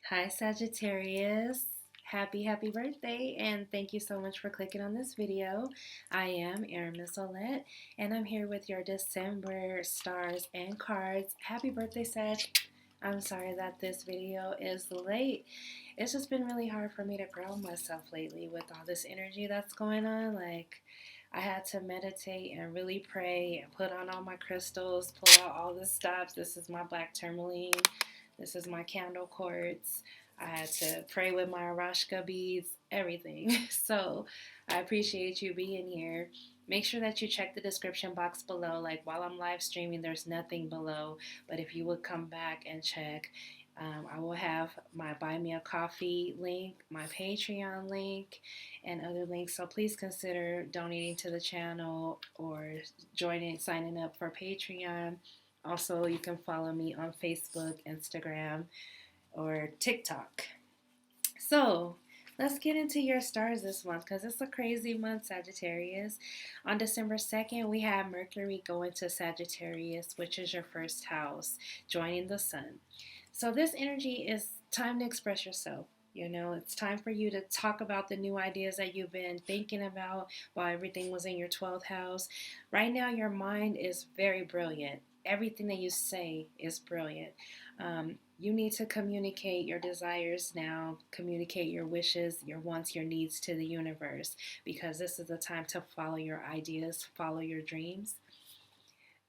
Hi, Sagittarius. Happy birthday, and thank you so much for clicking on this video. I am Rune Message, and I'm here with your December stars and cards. Happy birthday, Sag. I'm sorry that this video is late. It's just been really hard for me to ground myself lately with all this energy that's going on. I had to meditate and really pray and put on all my crystals, pull out all the stops. This is my black tourmaline. This is my candle quartz. I had to pray with my Arashka beads, everything. So I appreciate you being here. Make sure that you check the description box below. Like while I'm live streaming, there's nothing below. But if you would come back and check, I will have my Buy Me a Coffee link, my Patreon link, and other links. So please consider donating to the channel or signing up for Patreon. Also, you can follow me on Facebook, Instagram, or TikTok. So, let's get into your stars this month because it's a crazy month, Sagittarius. On December 2nd, we have Mercury going to Sagittarius, which is your first house, joining the sun. So, this energy is time to express yourself. It's time for you to talk about the new ideas that you've been thinking about while everything was in your 12th house. Right now, your mind is very brilliant. Everything that you say is brilliant. You need to communicate your desires now, communicate your wishes, your wants, your needs to the universe because this is the time to follow your ideas, follow your dreams.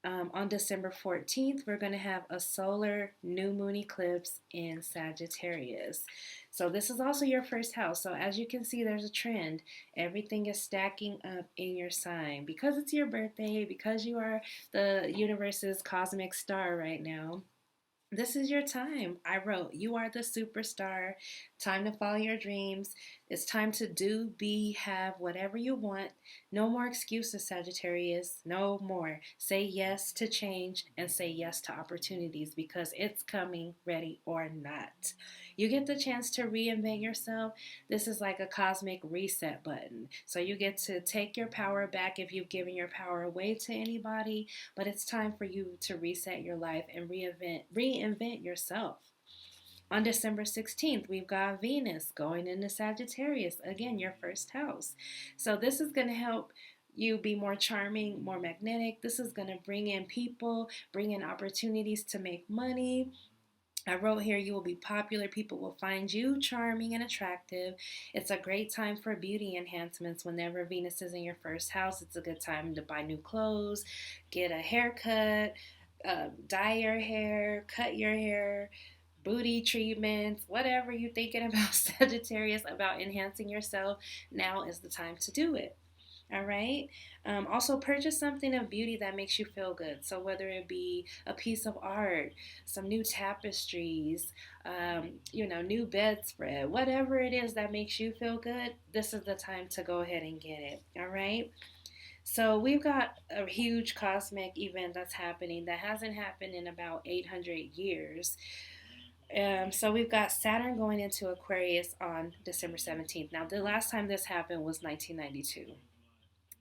On December 14th, we're going to have a solar new moon eclipse in Sagittarius. So this is also your first house. So as you can see, there's a trend. Everything is stacking up in your sign. Because it's your birthday, because you are the universe's cosmic star right now, this is your time. I wrote, you are the superstar. Time to follow your dreams. It's time to do, be, have whatever you want. No more excuses, Sagittarius. No more. Say yes to change and say yes to opportunities because it's coming, ready or not. You get the chance to reinvent yourself. This is like a cosmic reset button. So you get to take your power back if you've given your power away to anybody, but it's time for you to reset your life and reinvent yourself. On December 16th, we've got Venus going into Sagittarius, again, your first house. So this is going to help you be more charming, more magnetic. This is going to bring in people, bring in opportunities to make money. I wrote here, you will be popular. People will find you charming and attractive. It's a great time for beauty enhancements. Whenever Venus is in your first house, it's a good time to buy new clothes, get a haircut, dye your hair, cut your hair, booty treatments, whatever you're thinking about, Sagittarius, about enhancing yourself. Now is the time to do it. All right. Also, purchase something of beauty that makes you feel good. So, whether it be a piece of art, some new tapestries, new bedspread, whatever it is that makes you feel good, this is the time to go ahead and get it. All right. So, we've got a huge cosmic event that's happening that hasn't happened in about 800 years. So we've got Saturn going into Aquarius on December 17th. Now, the last time this happened was 1992.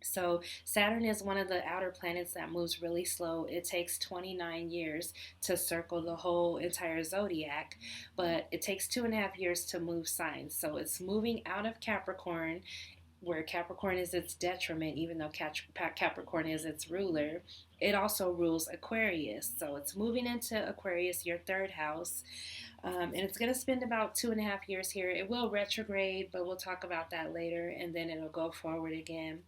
So Saturn is one of the outer planets that moves really slow. It takes 29 years to circle the whole entire zodiac, but it takes 2.5 years to move signs. So it's moving out of Capricorn, where Capricorn is its detriment, even though Capricorn is its ruler. It also rules Aquarius. So it's moving into Aquarius, your third house. And it's going to spend about 2.5 years here. It will retrograde, but we'll talk about that later, and then it'll go forward again.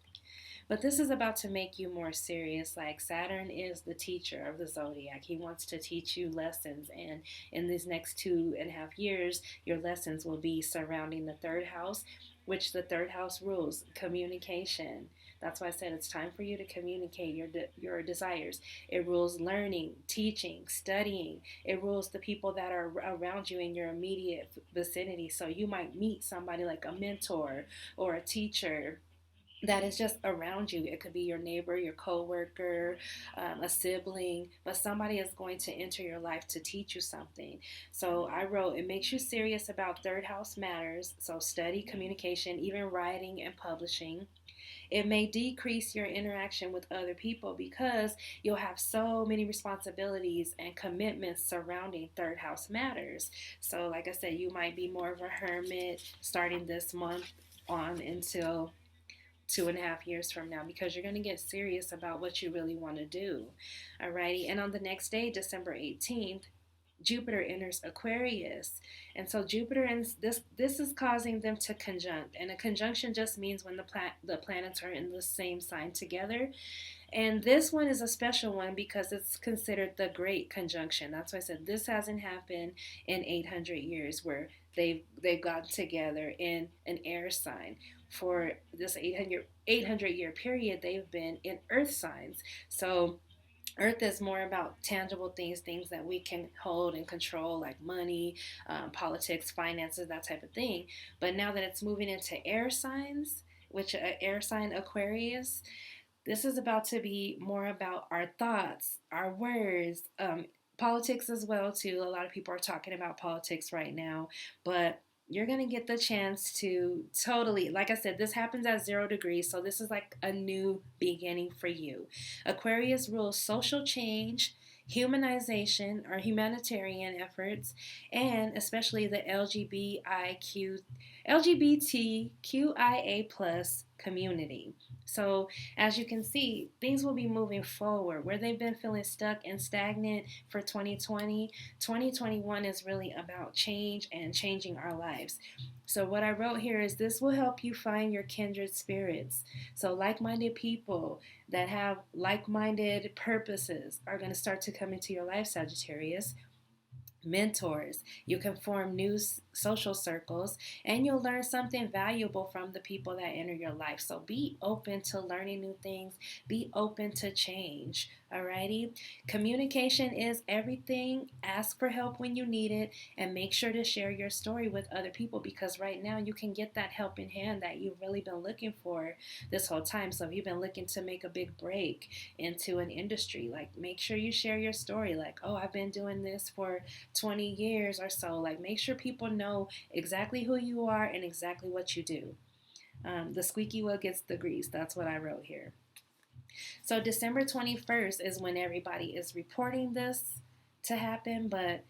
But this is about to make you more serious. Like Saturn is the teacher of the zodiac. He wants to teach you lessons. And in these next 2.5 years, your lessons will be surrounding the third house, which the third house rules communication. That's why I said it's time for you to communicate your desires. It rules learning, teaching, studying. It rules the people that are around you in your immediate vicinity. So you might meet somebody like a mentor or a teacher that is just around you. It could be your neighbor, your coworker, a sibling, but somebody is going to enter your life to teach you something. So I wrote, it makes you serious about third house matters. So study, communication, even writing and publishing. it may decrease your interaction with other people because you'll have so many responsibilities and commitments surrounding third house matters. So, like I said, you might be more of a hermit starting this month on until 2.5 years from now, because you're going to get serious about what you really want to do. Alrighty. And on the next day, December 18th, Jupiter enters Aquarius. And so Jupiter and this is causing them to conjunct. And a conjunction just means when the planets are in the same sign together. And this one is a special one because it's considered the Great Conjunction. That's why I said this hasn't happened in 800 years, where they've gotten together in an air sign. For this 800 year period, they've been in earth signs. So Earth is more about tangible things that we can hold and control, like money, politics, finances, that type of thing. But now that it's moving into air signs, which air sign Aquarius, this is about to be more about our thoughts, our words, politics as well too. A lot of people are talking about politics right now, but you're going to get the chance to totally, like I said, this happens at 0 degrees, so this is like a new beginning for you. Aquarius rules social change, humanization or humanitarian efforts, and especially the LGBTQIA plus community. So as you can see, things will be moving forward. Where they've been feeling stuck and stagnant for 2020, 2021 is really about change and changing our lives. So what I wrote here is this will help you find your kindred spirits. So like-minded people that have like-minded purposes are going to start to come into your life, Sagittarius. Mentors. You can form new social circles, and you'll learn something valuable from the people that enter your life. So be open to learning new things. Be open to change. Alrighty. Communication is everything. Ask for help when you need it, and make sure to share your story with other people, because right now you can get that helping hand that you've really been looking for this whole time. So if you've been looking to make a big break into an industry, like make sure you share your story. Like, oh, I've been doing this for 20 years or so. Like, make sure people know exactly who you are and exactly what you do. The squeaky wheel gets the grease. That's what I wrote here. So December 21st is when everybody is reporting this to happen, but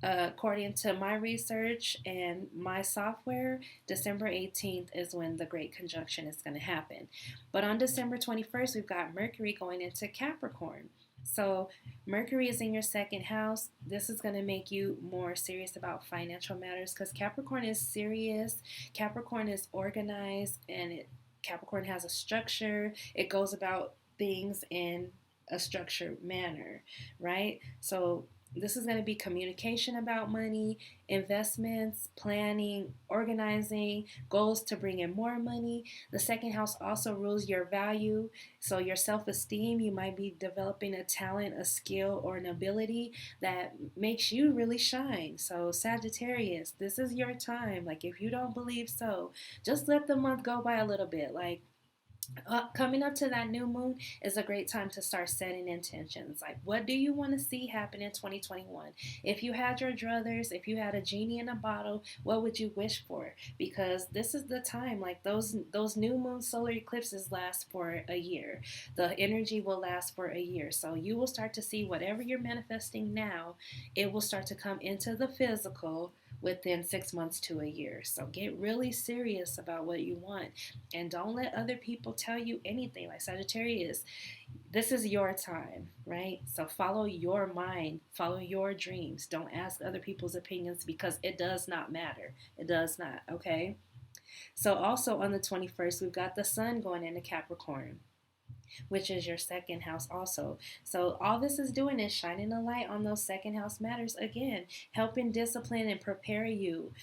according to my research and my software, December 18th is when the Great Conjunction is going to happen. But on December 21st, we've got Mercury going into Capricorn. So Mercury is in your second house. This is going to make you more serious about financial matters, because Capricorn is serious. Capricorn is organized, and Capricorn has a structure. It goes about things in a structured manner, right? So this is going to be communication about money, investments, planning, organizing, goals to bring in more money. The second house also rules your value. So your self-esteem, you might be developing a talent, a skill, or an ability that makes you really shine. So Sagittarius, this is your time. Like, if you don't believe so, just let the month go by a little bit. Like, coming up to that new moon is a great time to start setting intentions. Like, what do you want to see happen in 2021? If you had your druthers, if you had a genie in a bottle, what would you wish for? Because this is the time. Like, those new moon solar eclipses last for a year. The energy will last for a year. So you will start to see whatever you're manifesting now, it will start to come into the physical within 6 months to a year. So get really serious about what you want, and don't let other people tell you anything. Like Sagittarius, this is your time, right? So follow your mind, follow your dreams. Don't ask other people's opinions, because it does not matter. It does not, okay? So also on the 21st, we've got the sun going into Capricorn, which is your second house also. So all this is doing is shining a light on those second house matters again, helping discipline and prepare you.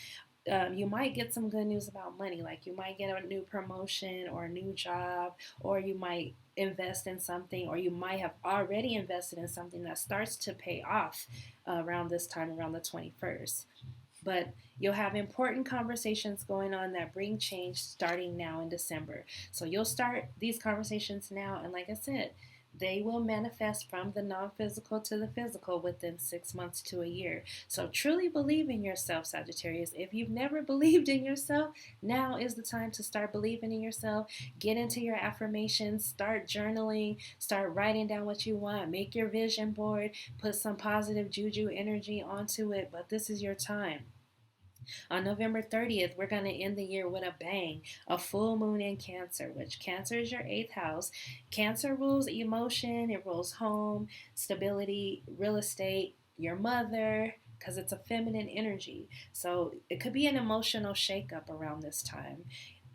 You might get some good news about money, like you might get a new promotion or a new job, or you might invest in something, or you might have already invested in something that starts to pay off around this time, around the 21st. But you'll have important conversations going on that bring change starting now in December. So you'll start these conversations now, and like I said, they will manifest from the non-physical to the physical within 6 months to a year. So truly believe in yourself, Sagittarius. If you've never believed in yourself, now is the time to start believing in yourself. Get into your affirmations, start journaling, start writing down what you want, make your vision board, put some positive juju energy onto it, but this is your time. On November 30th, we're going to end the year with a bang. A full moon in Cancer, which Cancer is your 8th house. Cancer rules emotion, it rules home, stability, real estate, your mother, because it's a feminine energy. So it could be an emotional shakeup around this time.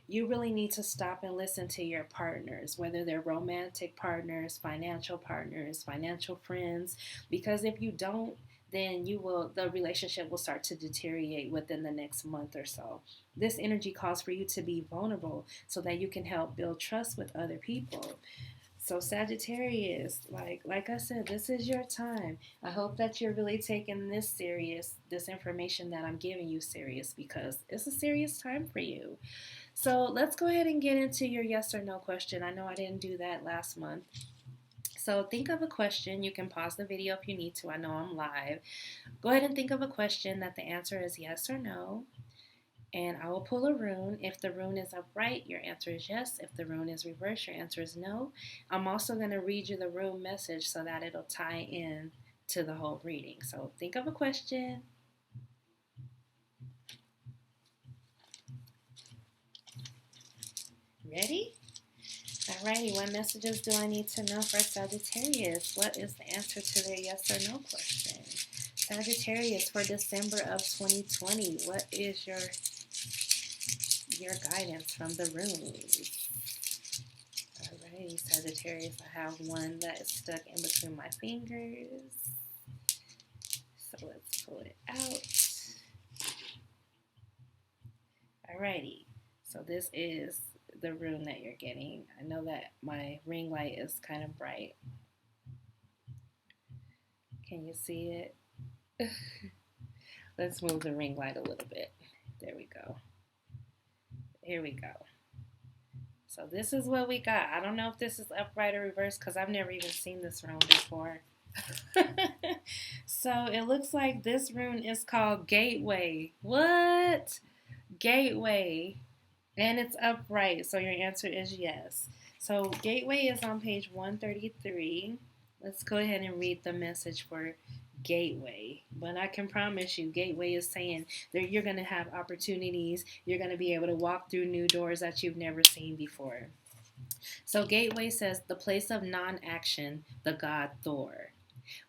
You really need to stop and listen to your partners, whether they're romantic partners, financial friends, because if you don't, then the relationship will start to deteriorate within the next month or so. This energy calls for you to be vulnerable so that you can help build trust with other people. So Sagittarius, like I said, this is your time. I hope that you're really taking this serious, this information that I'm giving you serious, because it's a serious time for you. So let's go ahead and get into your yes or no question. I know I didn't do that last month. So think of a question. You can pause the video if you need to. I know I'm live. Go ahead and think of a question that the answer is yes or no. And I will pull a rune. If the rune is upright, your answer is yes. If the rune is reversed, your answer is no. I'm also going to read you the rune message so that it'll tie in to the whole reading. So think of a question. Ready? Alrighty, what messages do I need to know for Sagittarius? What is the answer to their yes or no question? Sagittarius for December of 2020. What is your guidance from the runes? Alrighty, Sagittarius, I have one that is stuck in between my fingers. So let's pull it out. Alrighty, so this is the rune that you're getting. I know that my ring light is kind of bright. Can you see it? Let's move the ring light a little bit. There we go. Here we go. So this is what we got. I don't know if this is upright or reversed because I've never even seen this rune before. So it looks like this rune is called Gateway. What? Gateway. And it's upright, so your answer is yes. So Gateway is on page 133. Let's go ahead and read the message for Gateway. But I can promise you, Gateway is saying that you're going to have opportunities. You're going to be able to walk through new doors that you've never seen before. So Gateway says the place of non-action, the god Thor.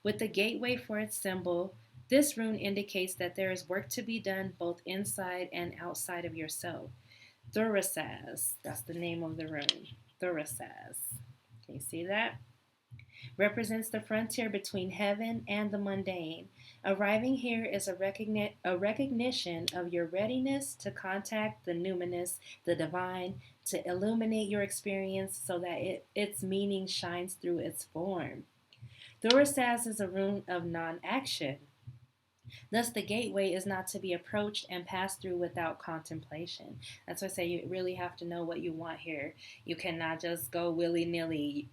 With the Gateway for its symbol, this rune indicates that there is work to be done both inside and outside of yourself. Thurasaz, that's the name of the rune. Thurasaz. Can you see that? Represents the frontier between heaven and the mundane. Arriving here is a recognition of your readiness to contact the numinous, the divine, to illuminate your experience so that its meaning shines through its form. Thurasaz is a rune of non-action. Thus, the gateway is not to be approached and passed through without contemplation. That's why I say you really have to know what you want here. You cannot just go willy-nilly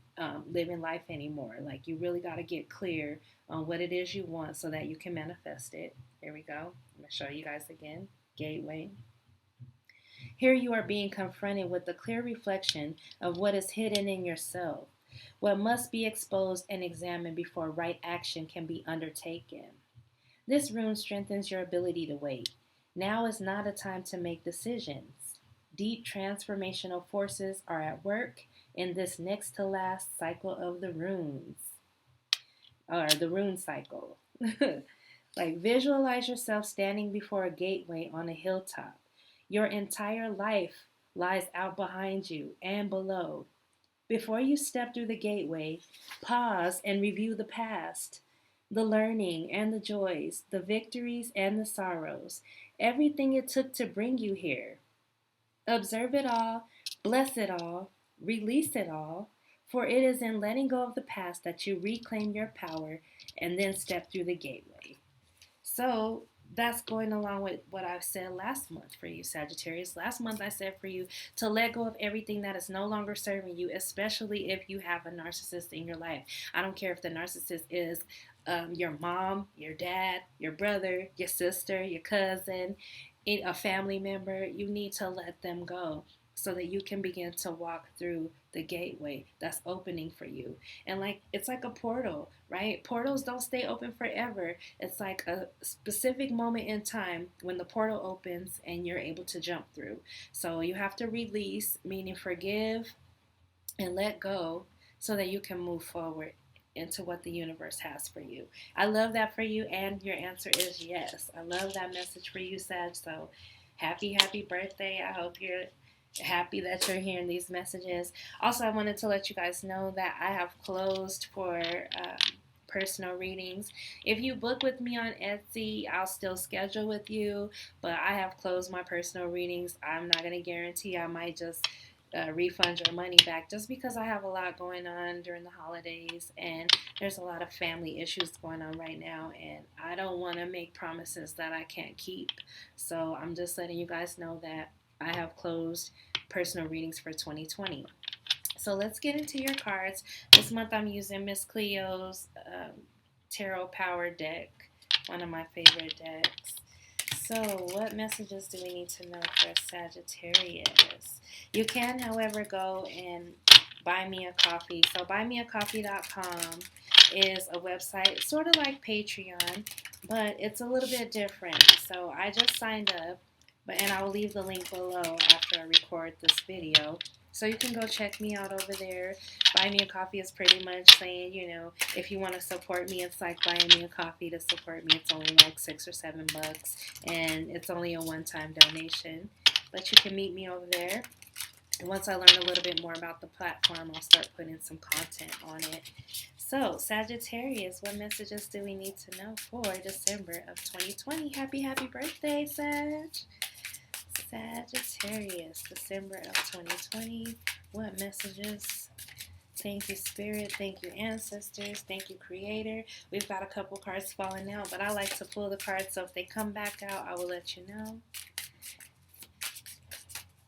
living life anymore. Like, you really got to get clear on what it is you want so that you can manifest it. Here we go. I'm going to show you guys again. Gateway. Here you are being confronted with the clear reflection of what is hidden in yourself, what must be exposed and examined before right action can be undertaken. This rune strengthens your ability to wait. Now is not a time to make decisions. Deep transformational forces are at work in this next to last cycle of the runes, or the rune cycle. Like, visualize yourself standing before a gateway on a hilltop. Your entire life lies out behind you and below. Before you step through the gateway, pause and review the past. The learning and the joys, the victories and the sorrows, everything it took to bring you here. Observe it all, bless it all, release it all, for it is in letting go of the past that you reclaim your power and then step through the gateway. So that's going along with what I said last month for you, Sagittarius. Last month I said for you to let go of everything that is no longer serving you, especially if you have a narcissist in your life. I don't care if the narcissist is your mom, your dad, your brother, your sister, your cousin, a family member. You need to let them go so that you can begin to walk through the gateway that's opening for you. And like it's like a portal, right? Portals don't stay open forever. It's like a specific moment in time when the portal opens and you're able to jump through. So you have to release, meaning forgive and let go so that you can move forward into what the universe has for you. I love that for you, and your answer is yes. I love that message for you, Sag. So happy birthday. I hope you're happy that you're hearing these messages. Also, I wanted to let you guys know that I have closed for personal readings. If you book with me on Etsy, I'll still schedule with you, but I have closed my personal readings. I'm not going to guarantee. I might just refund your money back just because I have a lot going on during the holidays and there's a lot of family issues going on right now, and I don't want to make promises that I can't keep. So I'm just letting you guys know that I have closed personal readings for 2020. So let's get into your cards. This month I'm using Miss Cleo's Tarot Power deck, one of my favorite decks. So what messages do we need to know for Sagittarius? You can, however, go and buy me a coffee. So buymeacoffee.com is a website sort of like Patreon, but it's a little bit different. So I just signed up, and I will leave the link below after I record this video. So you can go check me out over there. Buy me a coffee is pretty much saying, you know, if you want to support me, it's like buying me a coffee to support me. It's only like $6 or $7, and it's only a one-time donation. But you can meet me over there. And once I learn a little bit more about the platform, I'll start putting some content on it. So, Sagittarius, what messages do we need to know for December of 2020? Happy birthday, Sag! Sagittarius, December of 2020. What messages? Thank you, Spirit. Thank you, Ancestors. Thank you, Creator. We've got a couple cards falling out, but I like to pull the cards, so if they come back out, I will let you know.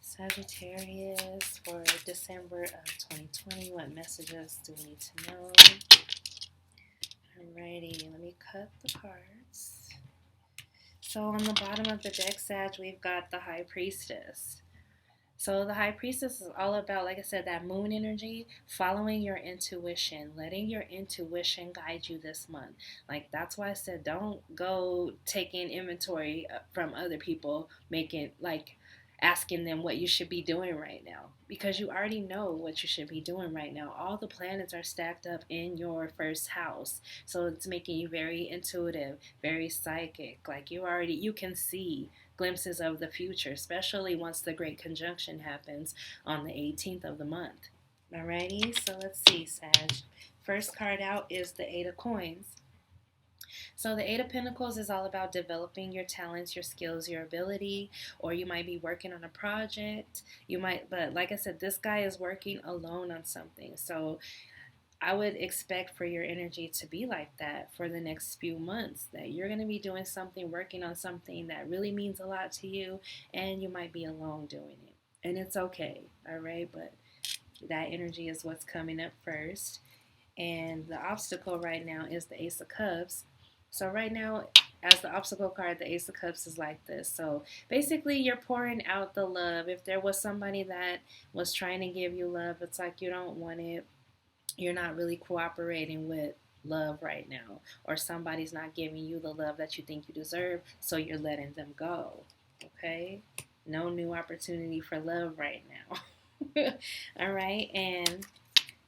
Sagittarius for December of 2020. What messages do we need to know? Alrighty, let me cut the cards. So on the bottom of the deck, Sag, we've got the High Priestess. So the High Priestess is all about, like I said, that moon energy, following your intuition, letting your intuition guide you this month. Like, that's why I said don't go taking inventory from other people, asking them what you should be doing right now, because you already know what you should be doing right now. All the planets are stacked up in your first house, so it's making you very intuitive, very psychic. Like you can see glimpses of the future, especially once the Great Conjunction happens on the 18th of the month. Alrighty, so let's see, Sag. First card out is the Eight of Coins. So the Eight of Pentacles is all about developing your talents, your skills, your ability, or you might be working on a project. But like I said, this guy is working alone on something. So I would expect for your energy to be like that for the next few months, that you're going to be doing something, working on something that really means a lot to you, and you might be alone doing it. And it's okay, all right? But that energy is what's coming up first. And the obstacle right now is the Ace of Cups. So right now, as the obstacle card, the Ace of Cups is like this. So basically, you're pouring out the love. If there was somebody that was trying to give you love, it's like you don't want it. You're not really cooperating with love right now. Or somebody's not giving you the love that you think you deserve, so you're letting them go. Okay? No new opportunity for love right now. All right? And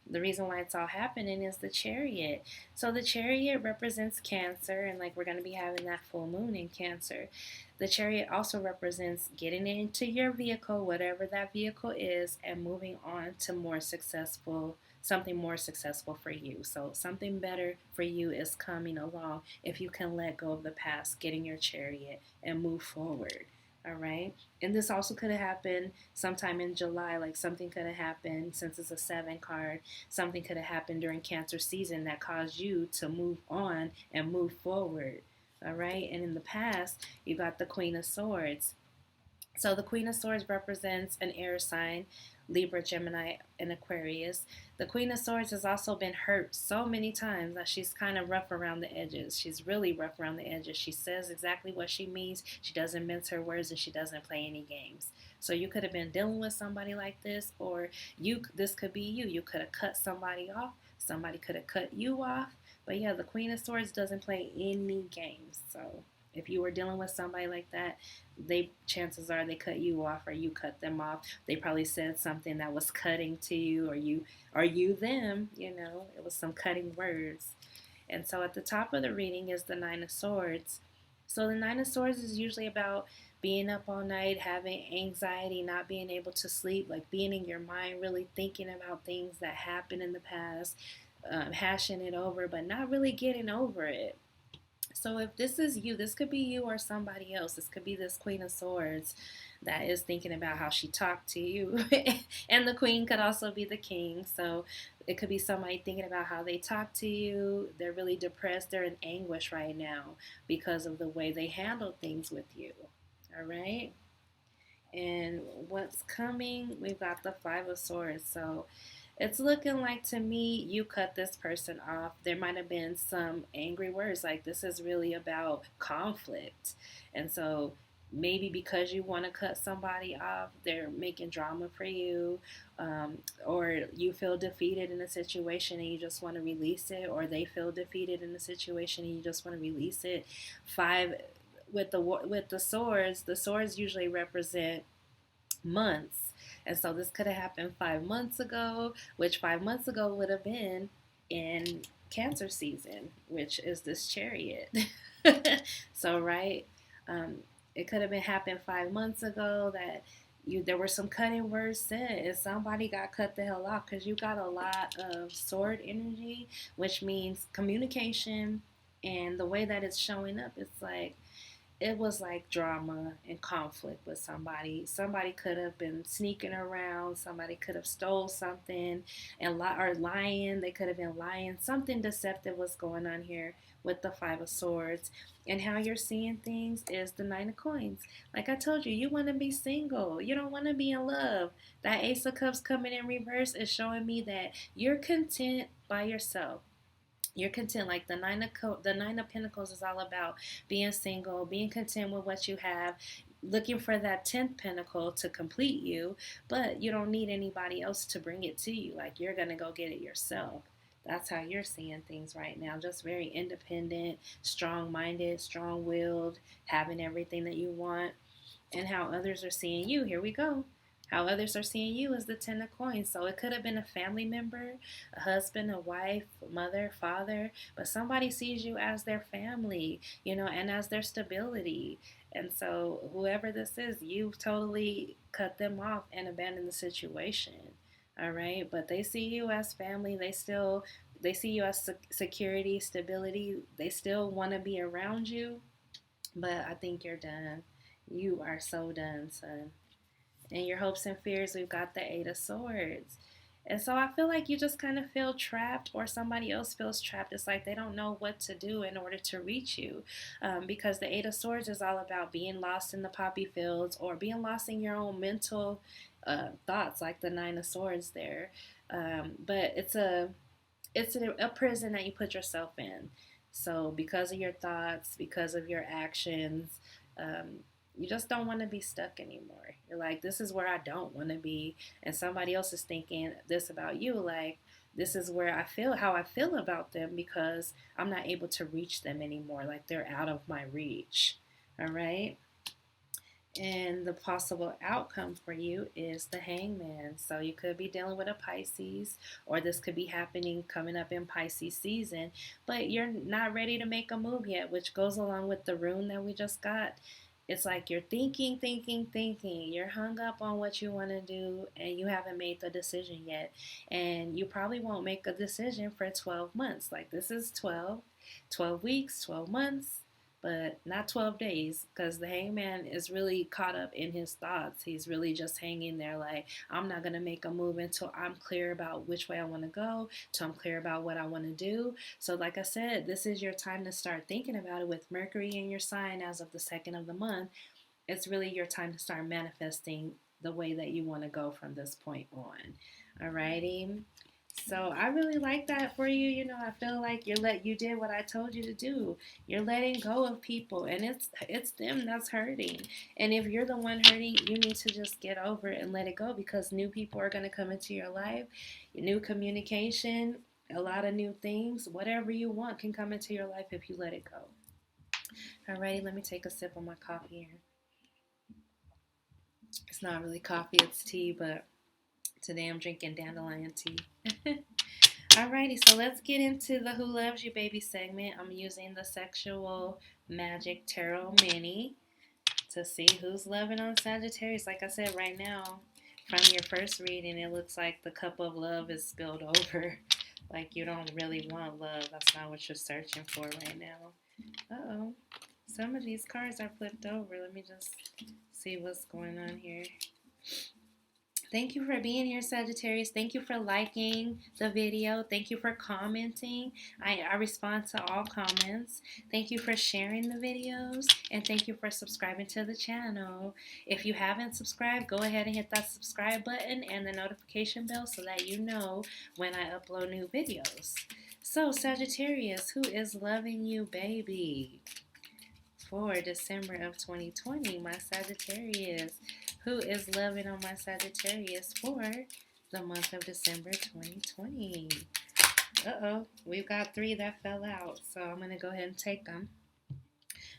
the reason why it's all happening is the Chariot. So the Chariot represents Cancer, and like we're going to be having that full moon in Cancer. The Chariot also represents getting into your vehicle, whatever that vehicle is, and moving on to something more successful for you. So something better for you is coming along if you can let go of the past, get in your Chariot, and move forward. All right. And this also could have happened sometime in July. Like something could have happened, since it's a 7 card, something could have happened during Cancer season that caused you to move on and move forward. All right. And in the past, you got the Queen of Swords. So the Queen of Swords represents an air sign, Libra, Gemini, and Aquarius. The Queen of Swords has also been hurt so many times that she's kind of rough around the edges. She's really rough around the edges. She says exactly what she means. She doesn't mince her words, and she doesn't play any games. So you could have been dealing with somebody like this, or this could be you. You could have cut somebody off. Somebody could have cut you off. But yeah, the Queen of Swords doesn't play any games. So if you were dealing with somebody like that, chances are they cut you off or you cut them off. They probably said something that was cutting to you, or you them, it was some cutting words. And so at the top of the reading is the Nine of Swords. So the Nine of Swords is usually about being up all night, having anxiety, not being able to sleep, like being in your mind, really thinking about things that happened in the past, hashing it over, but not really getting over it. So if this is you, this could be you or somebody else. This could be this Queen of Swords that is thinking about how she talked to you. And the Queen could also be the King. So it could be somebody thinking about how they talk to you. They're really depressed. They're in anguish right now because of the way they handle things with you. All right. And what's coming? We've got the Five of Swords. So it's looking like to me you cut this person off. There might have been some angry words, like this is really about conflict. And so maybe because you want to cut somebody off, they're making drama for you, or you feel defeated in a situation and you just want to release it, or they feel defeated in a situation and you just want to release it. Five with the swords usually represent months. And so this could have happened 5 months ago, which 5 months ago would have been in Cancer season, which is this Chariot. So, right, it could have been happened 5 months ago that there were some cutting words said and somebody got cut the hell off, because you got a lot of sword energy, which means communication, and the way that it's showing up, it's like it was like drama and conflict with somebody. Somebody could have been sneaking around. Somebody could have stole something or lying. They could have been lying. Something deceptive was going on here with the Five of Swords. And how you're seeing things is the Nine of Coins. Like I told you, you want to be single. You don't want to be in love. That Ace of Cups coming in reverse is showing me that you're content by yourself. You're content. Like the Nine of Pentacles is all about being single, being content with what you have, looking for that 10th pentacle to complete you, but you don't need anybody else to bring it to you. Like you're going to go get it yourself. That's how you're seeing things right now. Just very independent, strong-minded, strong-willed, having everything that you want. And how others are seeing you. Here we go. How others are seeing you is the Ten of Coins. So it could have been a family member, a husband, a wife, mother, father, but somebody sees you as their family, and as their stability. And so whoever this is, you've totally cut them off and abandoned the situation. All right. But they see you as family. They see you as security, stability. They still want to be around you. But I think you're done. You are so done, son. And your hopes and fears, we've got the Eight of Swords. And so I feel like you just kind of feel trapped, or somebody else feels trapped. It's like they don't know what to do in order to reach you, because the Eight of Swords is all about being lost in the poppy fields, or being lost in your own mental thoughts, like the Nine of Swords there. But it's a prison that you put yourself in. So because of your thoughts, because of your actions, you just don't want to be stuck anymore. You're like, this is where I don't want to be. And somebody else is thinking this about you. Like, this is where how I feel about them, because I'm not able to reach them anymore. Like, they're out of my reach. All right. And the possible outcome for you is the Hangman. So you could be dealing with a Pisces, or this could be coming up in Pisces season, but you're not ready to make a move yet, which goes along with the rune that we just got. It's like you're thinking. You're hung up on what you want to do, and you haven't made the decision yet. And you probably won't make a decision for 12 months. Like, this is 12 weeks, 12 months. but not 12 days, because the hangman is really caught up in his thoughts. He's really just hanging there like, I'm not going to make a move until I'm clear about which way I want to go, till I'm clear about what I want to do. So like I said, this is your time to start thinking about it. With Mercury in your sign as of the 2nd of the month, it's really your time to start manifesting the way that you want to go from this point on. Alrighty. So I really like that for you. You know, I feel like you did what I told you to do. You're letting go of people, and it's them that's hurting. And if you're the one hurting, you need to just get over it and let it go, because new people are going to come into your life, new communication, a lot of new things. Whatever you want can come into your life if you let it go. Alrighty, let me take a sip of my coffee here. It's not really coffee, it's tea, but today I'm drinking dandelion tea. Alrighty, so let's get into the Who Loves You Baby segment. I'm using the Sexual Magic Tarot Mini to see who's loving on Sagittarius. Like I said, right now, from your first reading, it looks like the cup of love is spilled over. Like you don't really want love. That's not what you're searching for right now. Uh-oh. Some of these cards are flipped over. Let me just see what's going on here. Thank you for being here, Sagittarius. Thank you for liking the video. Thank you for commenting. I respond to all comments. Thank you for sharing the videos. And thank you for subscribing to the channel. If you haven't subscribed, go ahead and hit that subscribe button and the notification bell so that you know when I upload new videos. So, Sagittarius, who is loving you, baby? For December of 2020, my Sagittarius. Who is loving on my Sagittarius for the month of December 2020? Uh-oh, we've got 3 that fell out, so I'm going to go ahead and take them.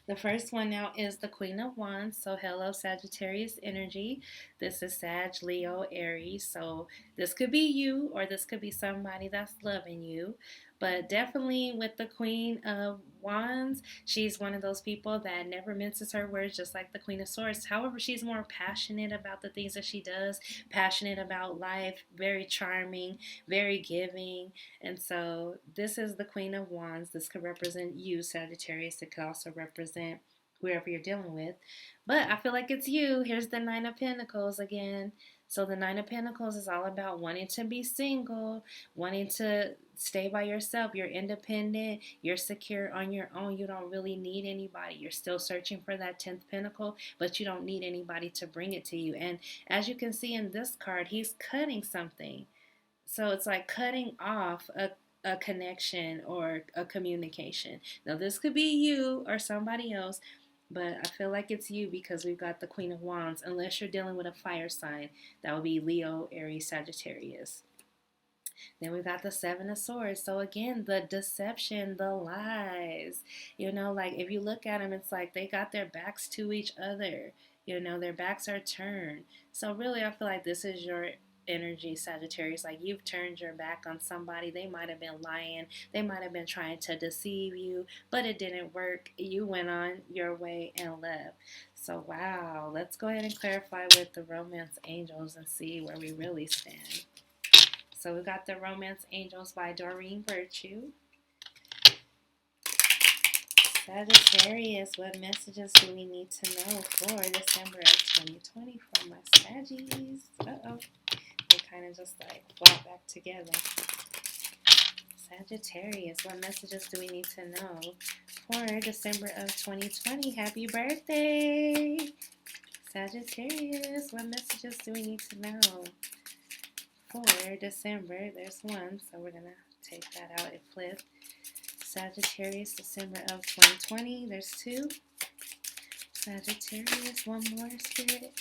The first one now is the Queen of Wands. So hello, Sagittarius energy. This is Sag, Leo, Aries. So this could be you, or this could be somebody that's loving you. But definitely with the Queen of Wands, she's one of those people that never minces her words, just like the Queen of Swords. However, she's more passionate about the things that she does, passionate about life, very charming, very giving. And so this is the Queen of Wands. This could represent you, Sagittarius. It could also represent whoever you're dealing with. But I feel like it's you. Here's the Nine of Pentacles again. So the Nine of Pentacles is all about wanting to be single, wanting to stay by yourself. You're independent. You're secure on your own. You don't really need anybody. You're still searching for that 10th Pentacle, but you don't need anybody to bring it to you. And as you can see in this card, he's cutting something. So it's like cutting off a connection or a communication. Now, this could be you or somebody else, but I feel like it's you because we've got the Queen of Wands, unless you're dealing with a fire sign. That would be Leo, Aries, Sagittarius. Then we got the Seven of Swords. So again, the deception, the lies. You know, like if you look at them, it's like they got their backs to each other. You know, their backs are turned. So really, I feel like this is your energy, Sagittarius. Like you've turned your back on somebody. They might have been lying. They might have been trying to deceive you, but it didn't work. You went on your way and left. So wow, let's go ahead and clarify with the romance angels and see where we really stand. So we got the Romance Angels by Doreen Virtue. Sagittarius, what messages do we need to know for December of 2020 from my Saggies? Uh-oh. They kind of just like flop back together. Sagittarius, what messages do we need to know for December of 2020? Happy birthday! Sagittarius, what messages do we need to know for December? There's one, so we're going to take that out. It flipped. Sagittarius, December of 2020. There's 2. Sagittarius, one more, Spirit.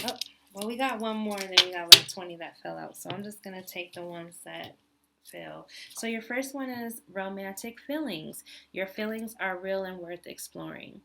Oh, well, we got one more, and then we got like 20 that fell out. So I'm just going to take the ones that fell. So your first one is romantic feelings. Your feelings are real and worth exploring.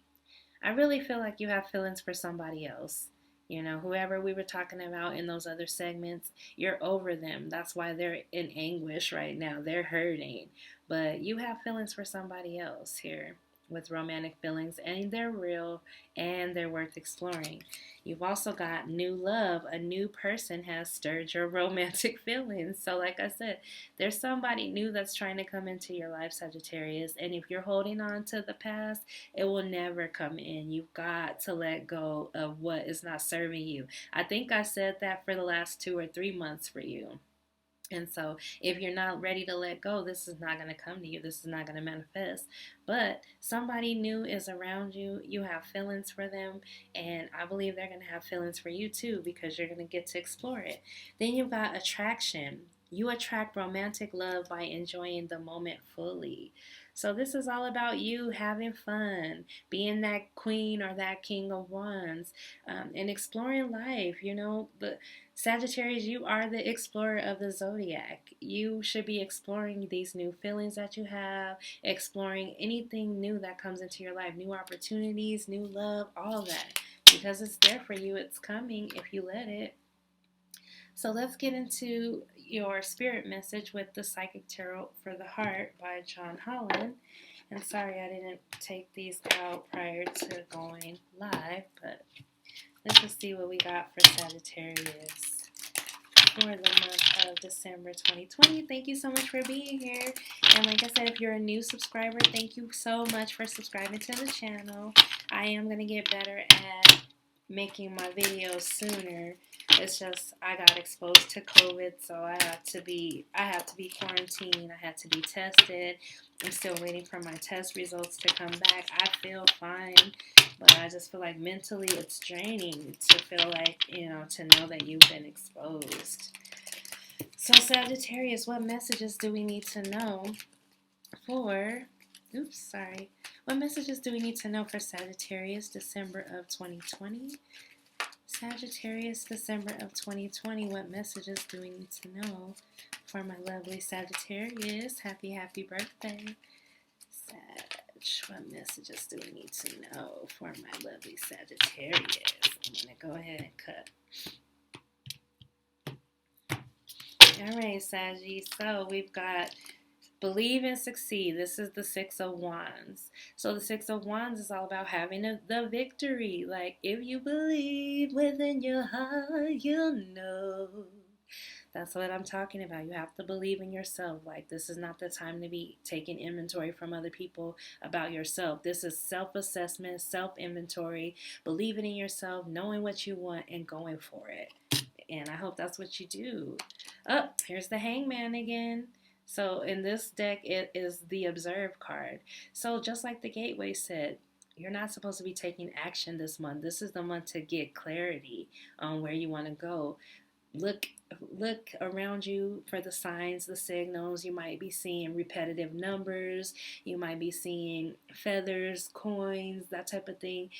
I really feel like you have feelings for somebody else. You know, whoever we were talking about in those other segments, you're over them. That's why they're in anguish right now. They're hurting. But you have feelings for somebody else here. with romantic feelings, and they're real and they're worth exploring. You've also got new love. A new person has stirred your romantic feelings. So, like I said, there's somebody new that's trying to come into your life, Sagittarius. And if you're holding on to the past, it will never come in. You've got to let go of what is not serving you. I think I said that for the last 2 or 3 months for you. And so, if you're not ready to let go, this is not going to come to you. This is not going to manifest. But somebody new is around you. You have feelings for them. And I believe they're going to have feelings for you too, because you're going to get to explore it. Then you've got attraction. You attract romantic love by enjoying the moment fully. So, this is all about you having fun, being that queen or that king of wands, and exploring life. The Sagittarius, you are the explorer of the zodiac. You should be exploring these new feelings that you have, exploring anything new that comes into your life, new opportunities, new love, all that. Because it's there for you, it's coming if you let it. So let's get into your spirit message with the Psychic Tarot for the Heart by John Holland. And sorry I didn't take these out prior to going live, but let's just see what we got for Sagittarius for the month of December 2020. Thank you so much for being here. And like I said, if you're a new subscriber, thank you so much for subscribing to the channel. I am going to get better at making my videos sooner. It's just I got exposed to COVID, so I have to be quarantined. I had to be tested. I'm still waiting for my test results to come back. I feel fine, but I just feel like mentally it's draining to feel like, to know that you've been exposed. So Sagittarius, what messages do we need to know for, what messages do we need to know for Sagittarius, December of 2020? Sagittarius, December of 2020, what messages do we need to know for my lovely Sagittarius? Happy birthday. What messages do we need to know for my lovely Sagittarius? I'm going to go ahead and cut. All right, Saggy. So we've got believe and succeed. This is the Six of Wands. So the Six of Wands is all about having the victory. Like, if you believe within your heart, you'll know. That's what I'm talking about. You have to believe in yourself. Like, this is not the time to be taking inventory from other people about yourself. This is self-assessment, self-inventory, believing in yourself, knowing what you want, and going for it. And I hope that's what you do. Oh, here's the Hangman again. So in this deck, it is the Observe card. So just like the Gateway said, you're not supposed to be taking action this month. This is the month to get clarity on where you want to go. Look around you for the signs, the signals. You might be seeing repetitive numbers. You might be seeing feathers, coins, that type of thing.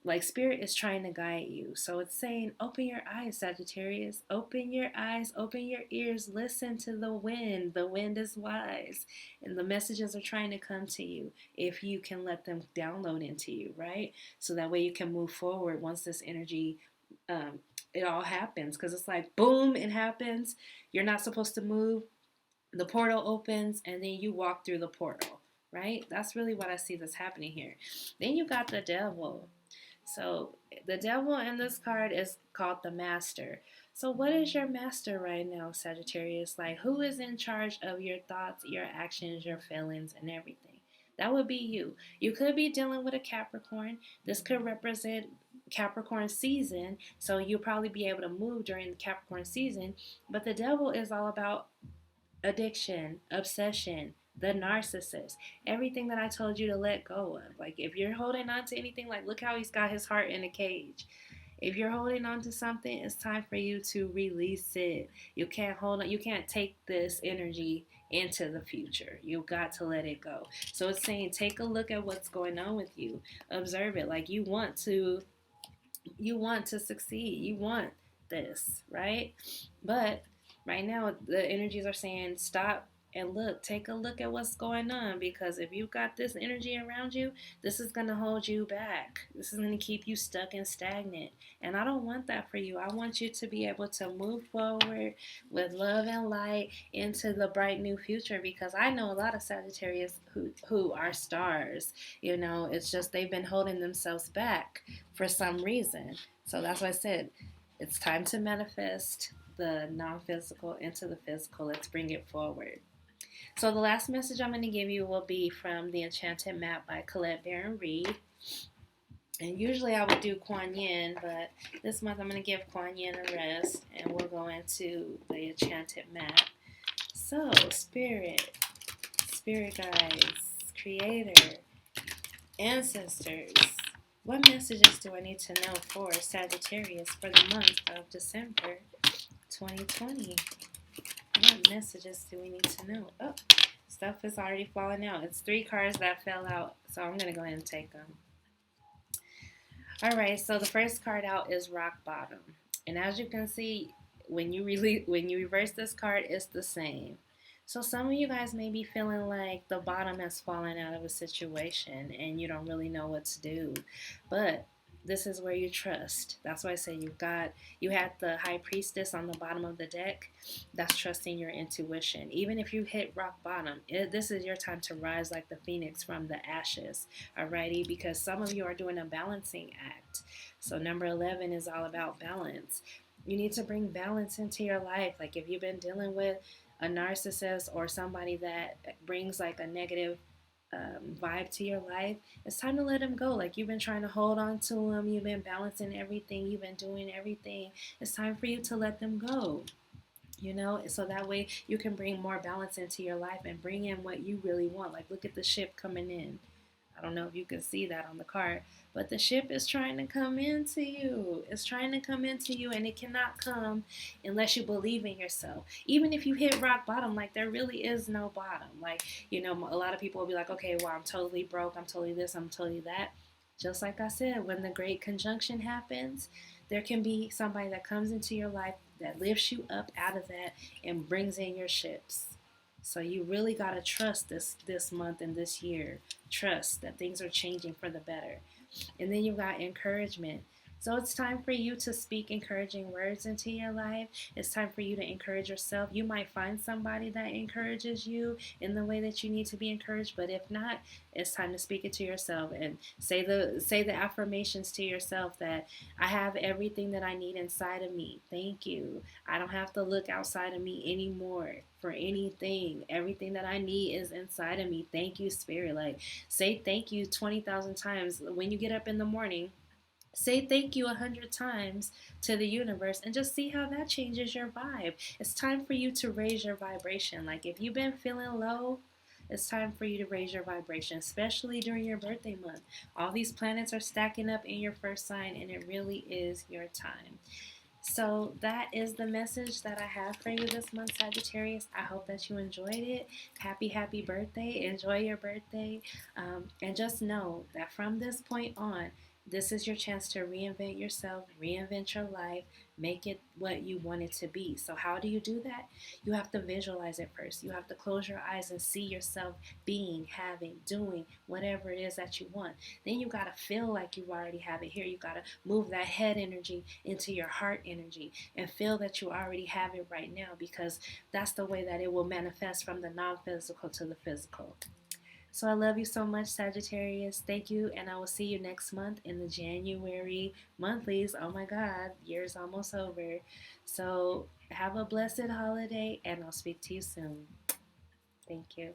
Like, Spirit is trying to guide you. So it's saying, open your eyes, Sagittarius. Open your eyes, open your ears. Listen to the wind. The wind is wise. And the messages are trying to come to you if you can let them download into you, right? So that way you can move forward once this energy, it all happens. Because it's like, boom, it happens. You're not supposed to move. The portal opens, and then you walk through the portal, right? That's really what I see that's happening here. Then you got the Devil. So the Devil in this card is called the Master. So what is your master right now, Sagittarius? Like, who is in charge of your thoughts, your actions, your feelings, and everything? That would be you. You could be dealing with a Capricorn. This could represent Capricorn season. So you'll probably be able to move during the Capricorn season. But the Devil is all about addiction, obsession, the narcissist, everything that I told you to let go of. Like, if you're holding on to anything, like, look how he's got his heart in a cage. If you're holding on to something, it's time for you to release it. You can't hold on. You can't take this energy into the future. You've got to let it go. So it's saying, take a look at what's going on with you. Observe it. Like, you want to succeed. You want this, right? But right now, the energies are saying stop And look, take a look at what's going on, because if you've got this energy around you, this is going to hold you back. This is going to keep you stuck and stagnant. And I don't want that for you. I want you to be able to move forward with love and light into the bright new future, because I know a lot of Sagittarius who are stars. You know, it's just they've been holding themselves back for some reason. So that's why I said it's time to manifest the non-physical into the physical. Let's bring it forward. So the last message I'm going to give you will be from the Enchanted Map by Colette Baron Reed. And usually I would do Kuan Yin, but this month I'm going to give Kuan Yin a rest, and we'll go into the Enchanted Map. So, Spirit guides, Creator, Ancestors, what messages do I need to know for Sagittarius for the month of December 2020? What messages do we need to know? Oh, stuff is already falling out. It's 3 cards that fell out, so I'm going to go ahead and take them. All right, so the first card out is Rock Bottom. And as you can see, when you reverse this card, it's the same. So some of you guys may be feeling like the bottom has fallen out of a situation and you don't really know what to do. But this is where you trust. That's why I say you had the High Priestess on the bottom of the deck. That's trusting your intuition. Even if you hit rock bottom, this is your time to rise like the phoenix from the ashes. Alrighty, because some of you are doing a balancing act. So number 11 is all about balance. You need to bring balance into your life. Like if you've been dealing with a narcissist or somebody that brings like a negative vibe to your life, it's time to let them go. Like you've been trying to hold on to them, you've been balancing everything, you've been doing everything. It's time for you to let them go. You know, so that way you can bring more balance into your life and bring in what you really want. Like look at the ship coming in. I don't know if you can see that on the card, but the ship is trying to come into you. It's trying to come into you, and it cannot come unless you believe in yourself. Even if you hit rock bottom, like there really is no bottom. Like, you know, a lot of people will be like, okay, well, I'm totally broke. I'm totally this. I'm totally that. Just like I said, when the Great Conjunction happens, there can be somebody that comes into your life that lifts you up out of that and brings in your ships. So you really got to trust this month and this year. Trust that things are changing for the better. And then you've got encouragement. So it's time for you to speak encouraging words into your life. It's time for you to encourage yourself. You might find somebody that encourages you in the way that you need to be encouraged, but if not, it's time to speak it to yourself and say the affirmations to yourself that I have everything that I need inside of me. Thank you. I don't have to look outside of me anymore for anything. Everything that I need is inside of me. Thank you, Spirit. Like say thank you 20,000 times when you get up in the morning. Say thank you 100 times to the universe and just see how that changes your vibe. It's time for you to raise your vibration. Like if you've been feeling low, it's time for you to raise your vibration, especially during your birthday month. All these planets are stacking up in your first sign, and it really is your time. So that is the message that I have for you this month, Sagittarius. I hope that you enjoyed it. Happy birthday. Enjoy your birthday. And just know that from this point on, this is your chance to reinvent yourself, reinvent your life, make it what you want it to be. So how do you do that? You have to visualize it first. You have to close your eyes and see yourself being, having, doing whatever it is that you want. Then you got to feel like you already have it here. You got to move that head energy into your heart energy and feel that you already have it right now, because that's the way that it will manifest from the non-physical to the physical. So I love you so much, Sagittarius. Thank you, and I will see you next month in the January monthlies. Oh my God, year's almost over. So have a blessed holiday, and I'll speak to you soon. Thank you.